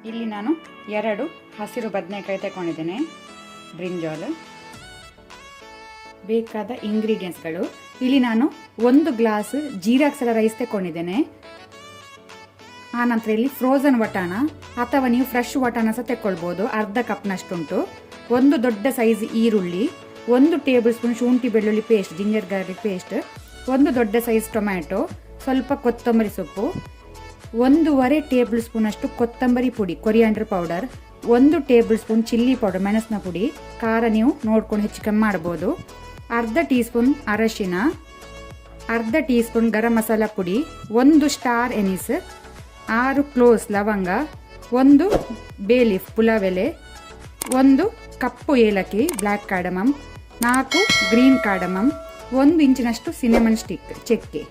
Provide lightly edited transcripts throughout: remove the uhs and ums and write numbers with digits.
ಇಲ್ಲಿ ನಾನು 2 ಹಸಿರು ಬದನೆಕಾಯಿ ತಗೊಂಡಿದ್ದೇನೆ. ಬ್ರಿಂಜಾಲ್ ಬೇಕಾದ ಇಂಗ್ರೀಡಿಯೆಂಟ್ಸ್ಗಳು, ಇಲ್ಲಿ ನಾನು 1 ಗ್ಲಾಸ್ ಜೀರಾ ಅಕ್ಸರ ರೈಸ್ ತಗೊಂಡಿದ್ದೇನೆ. ಆನಂತರ ಇಲ್ಲಿ ಫ್ರೋಝನ್ ವಟಾಣ ಅಥವಾ ನೀವು ಫ್ರೆಶ್ ವಟಾಣ ಸಹ ತಗೊಳ್ಬೋದು, ಅರ್ಧ ಕಪ್ನಷ್ಟುಂಟು. 1 ದೊಡ್ಡ ಸೈಜ್ ಈರುಳ್ಳಿ, 1 ಟೇಬಲ್ ಸ್ಪೂನ್ ಶುಂಠಿ ಬೆಳ್ಳುಳ್ಳಿ ಪೇಸ್ಟ್, ಜಿಂಜರ್ ಗಾರ್ಲಿಕ್ ಪೇಸ್ಟ್, 1 ದೊಡ್ಡ ಸೈಜ್ ಟೊಮ್ಯಾಟೊ, ಸ್ವಲ್ಪ ಕೊತ್ತಂಬರಿ ಸೊಪ್ಪು, 1.5 ಟೇಬಲ್ ಸ್ಪೂನ್ ಅಷ್ಟು ಕೊತ್ತಂಬರಿ ಪುಡಿ coriander powder, 1 table spoon chilli powder ಮೆಣಸಿನ ಪುಡಿ, ಖಾರ ನೀವು ನೋಡ್ಕೊಂಡು ಹೆಚ್ಚು ಕಮ್ಮಿ ಮಾಡ್ಬೋದು, ಅರ್ಧ ಟೀ ಸ್ಪೂನ್ ಅರಶಿನ, ಅರ್ಧ ಟೀ ಸ್ಪೂನ್ ಗರಂ ಮಸಾಲ ಪುಡಿ, 1 ಸ್ಟಾರ್ ಎನಿಸ್, 6 ಕ್ಲೋಸ್ ಲವಂಗ, 1 ಬೇ ಲೀಫ್ ಪುಲಾವ್ ಎಲೆ, 1 ಕಪ್ಪು ಏಲಕ್ಕಿ ಬ್ಲ್ಯಾಕ್ ಕಾರ್ಡಮಮ್, 4 ಗ್ರೀನ್ ಕಾರ್ಡಮಮ್, 1 ಇಂಚಿನಷ್ಟು ಸಿನೆಮನ್ ಸ್ಟಿಕ್ ಚಕ್ಕೆ.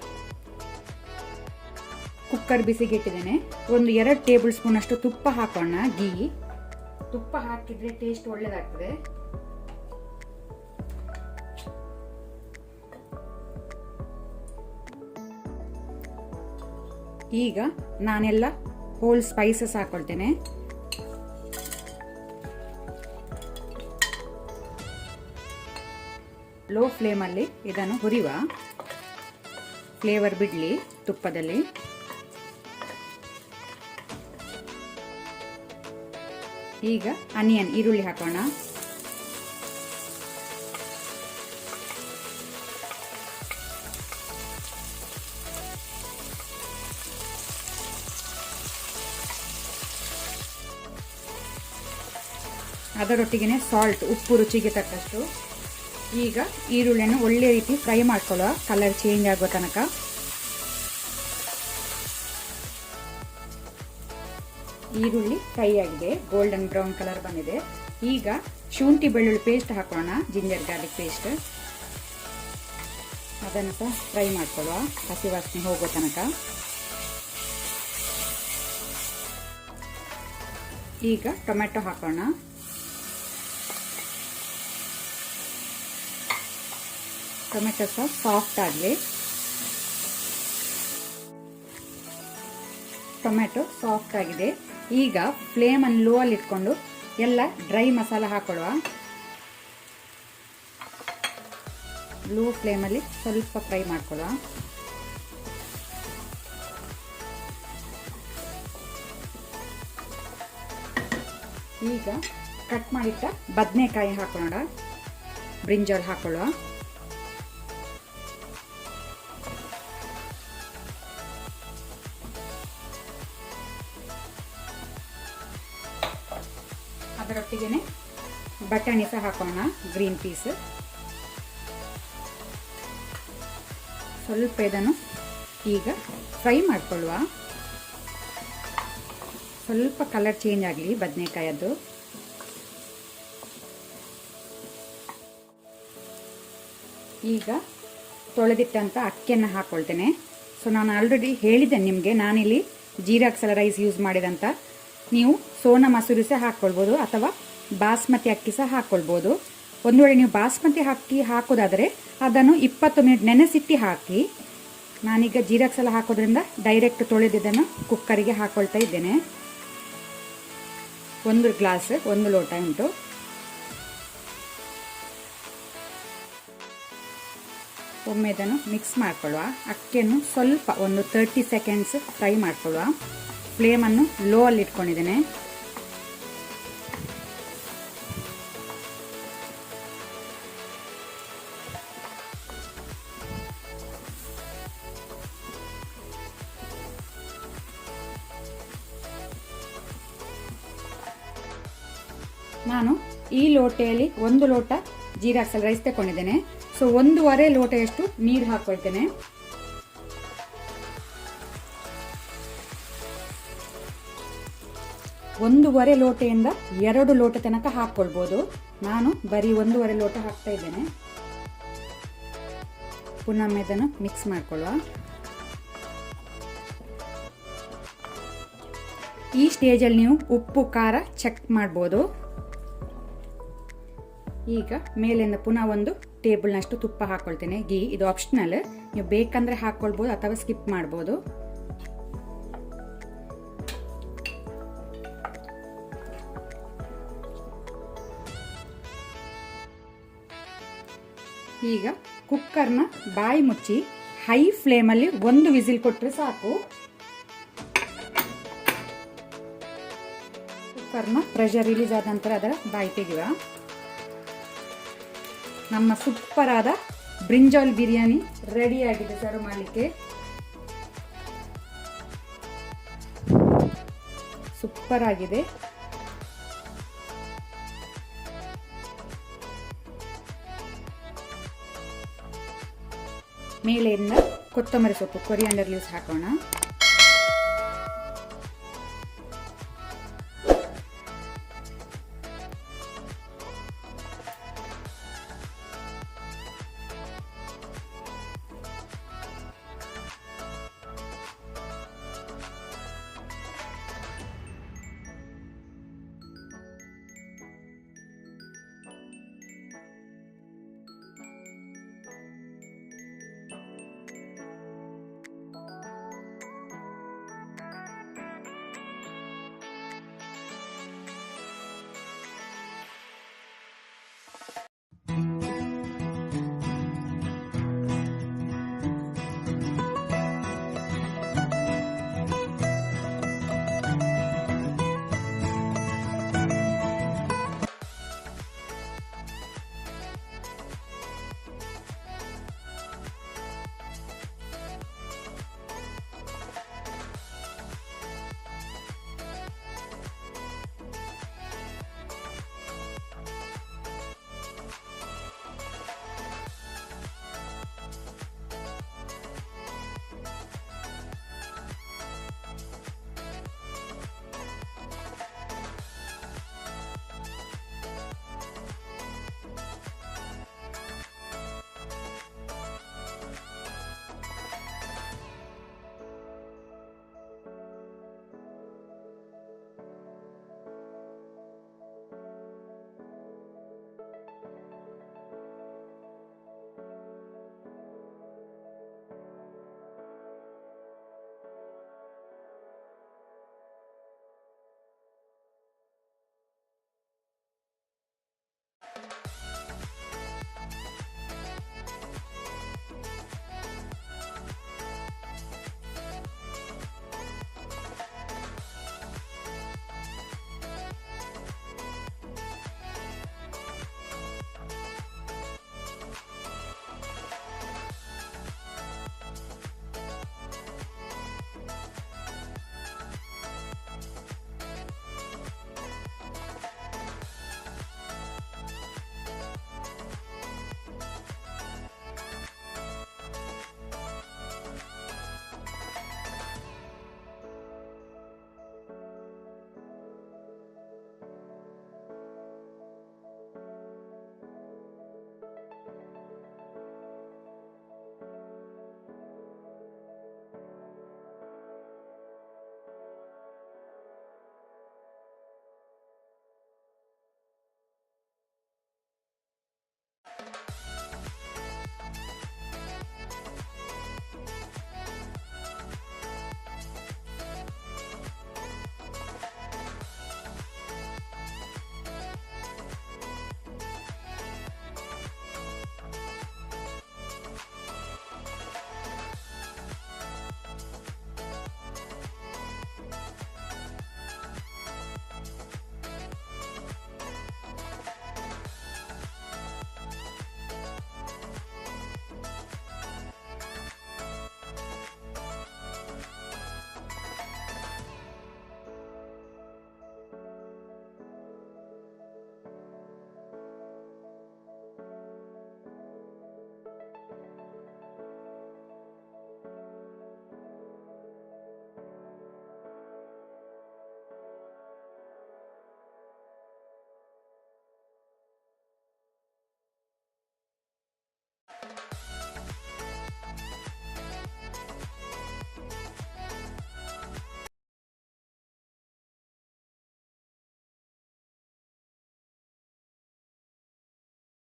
ಕುಕ್ಕರ್ ಬಿಸಿಗೆ ಇಟ್ಟಿದ್ದೇನೆ. 2 ಟೇಬಲ್ ಸ್ಪೂನ್ ಅಷ್ಟು ತುಪ್ಪ ಹಾಕೋಣ. ಗೀ ತುಪ್ಪ ಹಾಕಿದ್ರೆ ಟೇಸ್ಟ್ ಒಳ್ಳೆದಾಗ್ತದೆ. ಈಗ ನಾನೆಲ್ಲ ಹೋಲ್ ಸ್ಪೈಸಸ್ ಹಾಕೊಳ್ತೇನೆ. ಲೋ ಫ್ಲೇಮಲ್ಲಿ ಇದನ್ನು ಹುರಿಯುವ, ಫ್ಲೇವರ್ ಬಿಡಲಿ ತುಪ್ಪದಲ್ಲಿ. ಈಗ ಆನಿಯನ್ ಈರುಳ್ಳಿ ಹಾಕೋಣ. ಅದರೊಟ್ಟಿಗೆ ಸಾಲ್ಟ್, ಉಪ್ಪು ರುಚಿಗೆ ತಕ್ಕಷ್ಟು. ಈಗ ಈರುಳ್ಳಿಯನ್ನು ಒಳ್ಳೆ ರೀತಿ ಫ್ರೈ ಮಾಡ್ಕೊಳ್ಳುವ, ಕಲರ್ ಚೇಂಜ್ ಆಗುವ ತನಕ. ಈರುಳ್ಳಿ ಫ್ರೈ ಆಗಿದೆ, ಗೋಲ್ಡನ್ ಬ್ರೌನ್ ಕಲರ್ ಬಂದಿದೆ. ಈಗ ಶುಂಠಿ ಬೆಳ್ಳುಳ್ಳಿ ಪೇಸ್ಟ್ ಹಾಕೋಣ, ಜಿಂಜರ್ ಗಾರ್ಲಿಕ್ ಪೇಸ್ಟ್. ಅದನ್ನು ಸಹ ಫ್ರೈ ಮಾಡ್ಕೊಳ್ಳುವ, ಹಸಿ ವಾಸನೆ ಹೋಗೋ ತನಕ. ಈಗ ಟೊಮೆಟೊ ಹಾಕೋಣ. ಟೊಮೆಟೊ ಸಹ ಸಾಫ್ಟ್ ಆಗಲಿ. ಟೊಮೆಟೊ ಸಾಫ್ಟ್ ಆಗಿದೆ. ಈಗ ಫ್ಲೇಮನ್ನು ಲೋ ಅಲ್ಲಿ ಇಟ್ಕೊಂಡು ಎಲ್ಲ ಡ್ರೈ ಮಸಾಲ ಹಾಕೊಳ್ಳುವ. ಲೋ ಫ್ಲೇಮಲ್ಲಿ ಸ್ವಲ್ಪ ಫ್ರೈ ಮಾಡ್ಕೊಳ್ಳುವ. ಈಗ ಕಟ್ ಮಾಡಿಟ್ಟ ಬದನೆಕಾಯಿ ಹಾಕೊಳ್ಳೋಣ, ಬ್ರಿಂಜಾಲ್ ಹಾಕೊಳ್ಳುವ. ಅದರೊಟ್ಟಿಗೆ ಬಟಾಣಿ ಸಹ ಹಾಕೋಣ, ಗ್ರೀನ್ ಪೀಸ್. ಸ್ವಲ್ಪ ಇದನ್ನು ಈಗ ಫ್ರೈ ಮಾಡ್ಕೊಳ್ಳುವ. ಸ್ವಲ್ಪ ಕಲರ್ ಚೇಂಜ್ ಆಗಲಿ ಬದನೆಕಾಯದ್ದು. ಈಗ ತೊಳೆದಿಟ್ಟಂಥ ಅಕ್ಕಿಯನ್ನು ಹಾಕ್ಕೊಳ್ತೇನೆ. ಸೊ ನಾನು ಆಲ್ರೆಡಿ ಹೇಳಿದ್ದೇನೆ ನಿಮಗೆ, ನಾನಿಲ್ಲಿ ಜೀರಾ ಅಕ್ಸಲ ರೈಸ್ ಯೂಸ್ ಮಾಡಿದಂಥ. ನೀವು ಸೋನಾ ಮಸೂರಿ ಸಹ ಹಾಕ್ಕೊಳ್ಬೋದು ಅಥವಾ ಬಾಸ್ಮತಿ ಅಕ್ಕಿ ಸಹ ಹಾಕ್ಕೊಳ್ಬೋದು. ಒಂದು ವೇಳೆ ನೀವು ಬಾಸ್ಮತಿ ಅಕ್ಕಿ ಹಾಕೋದಾದರೆ ಅದನ್ನು 20 ಮಿನಿಟ್ ನೆನೆಸಿಟ್ಟು ಹಾಕಿ. ನಾನೀಗ ಜೀರಾ ಅಕ್ಸಲ ಹಾಕೋದ್ರಿಂದ ಡೈರೆಕ್ಟ್ ತೊಳೆದಿದ್ದನ್ನು ಕುಕ್ಕರಿಗೆ ಹಾಕ್ಕೊಳ್ತಾ ಇದ್ದೇನೆ. 1 ಗ್ಲಾಸ್ 1 ಲೋಟ ಉಂಟು. ಒಮ್ಮೆ ಇದನ್ನು ಮಿಕ್ಸ್ ಮಾಡ್ಕೊಳ್ಳುವ. ಅಕ್ಕಿಯನ್ನು ಸ್ವಲ್ಪ ಒಂದು 30 ಸೆಕೆಂಡ್ಸ್ ಫ್ರೈ ಮಾಡ್ಕೊಳ್ಳುವ. ಫ್ಲೇಮನ್ನು ಲೋ ಅಲ್ಲಿ ಇಟ್ಕೊಂಡಿದ್ದೇನೆ. ನಾನು ಈ ಲೋಟೆಯಲ್ಲಿ 1 ಲೋಟ ಜೀರಾ ಅಕ್ಸಲ ರೈಸ್ ತಗೊಂಡಿದ್ದೇನೆ. ಸೊ 1.5 ಲೋಟೆಯಷ್ಟು ನೀರು ಹಾಕೊಳ್ತೇನೆ. ಒಂದೂವರೆ ಲೋಟೆಯಿಂದ 2 ಲೋಟ ತನಕ ಹಾಕ್ಕೊಳ್ಬೋದು. ನಾನು ಬರೀ 1.5 ಲೋಟ ಹಾಕ್ತಾ ಇದ್ದೇನೆ. ಪುನಃ ಇದನ್ನು ಮಿಕ್ಸ್ ಮಾಡ್ಕೊಳ್ಳುವ. ಈ ಸ್ಟೇಜಲ್ಲಿ ನೀವು ಉಪ್ಪು ಖಾರ ಚೆಕ್ ಮಾಡ್ಬೋದು. ಈಗ ಮೇಲಿಂದ ಪುನಃ 1 ಟೇಬಲ್ನಷ್ಟು ತುಪ್ಪ ಹಾಕ್ಕೊಳ್ತೇನೆ. ಗೀ ಇದು ಆಪ್ಷನಲ್, ನೀವು ಬೇಕಂದ್ರೆ ಹಾಕ್ಕೊಳ್ಬೋದು ಅಥವಾ ಸ್ಕಿಪ್ ಮಾಡ್ಬೋದು. ಈಗ ಕುಕ್ಕರ್ನ ಬಾಯಿ ಮುಚ್ಚಿ ಹೈ ಫ್ಲೇಮಲ್ಲಿ 1 ವಿಸಿಲ್ ಕೊಟ್ಟರೆ ಸಾಕು. ಕುಕ್ಕರ್ನ ಪ್ರೆಷರ್ ರಿಲೀಸ್ ಆದ ನಂತರ ಅದರ ಬಾಯಿ ತೆಗೆಯುವ. ನಮ್ಮ ಸೂಪರ್ ಆದ ಬ್ರಿಂಜಾಲ್ ಬಿರಿಯಾನಿ ರೆಡಿ ಆಗಿದೆ ಸರ್ವ್ ಮಾಡಲಿಕ್ಕೆ. ಸೂಪರ್ ಆಗಿದೆ. ಮೇಲೆಯಿಂದ ಕೊತ್ತಂಬರಿ ಸೊಪ್ಪು ಕೊರಿಯಾಂಡರ್ ಲೀವ್ಸ್ ಹಾಕೋಣ.